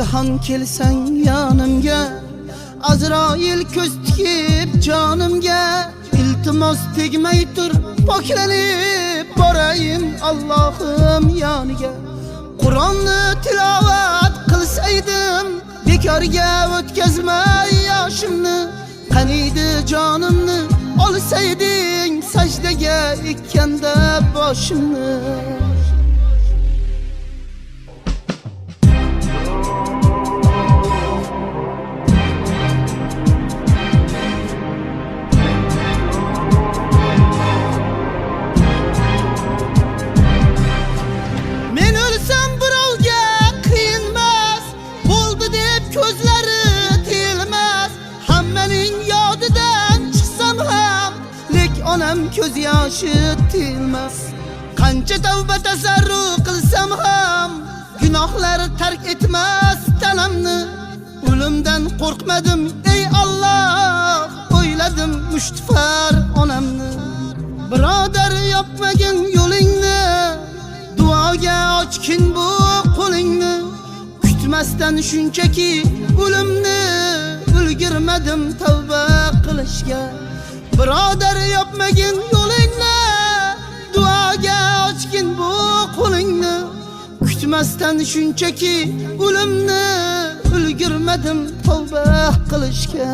Nogihan kelsen yanımga, Azrail ko'z tikib jonimga. İltimos tegmay tur, poklanib borayim Allohim yoniga. Qur'onni tilovat qilsaydim, bekorga o'tkazmay yoshimni. Qaniydi jonimni olsayding, sajdaga ekkanda boshimni. Men ölsem birovga qiyinmas, bo'ldi deb ko'zlari tiyilmas. Hammaning yodidan chiqsam ham, lek onam ko'z yoshi tiyilmas. Qancha tavba tasarru qilsam ham, gunohlar tark etmas tanamni. O'limdan qo'rqmadim ey Alloh, o'yladim mushtfar onamni. Birodar yopmagin yo'lingni, duoga ochgin bu qo'lingni. Kutmasdan shunchaki o'limni, ulgurmadim tavba qilishga. Birodar yopmagin yo'lingni, duoga ochgin bu qo'lingni. Kutmasdan shunchaki o'limni, ulgurmadim tavba qilishga.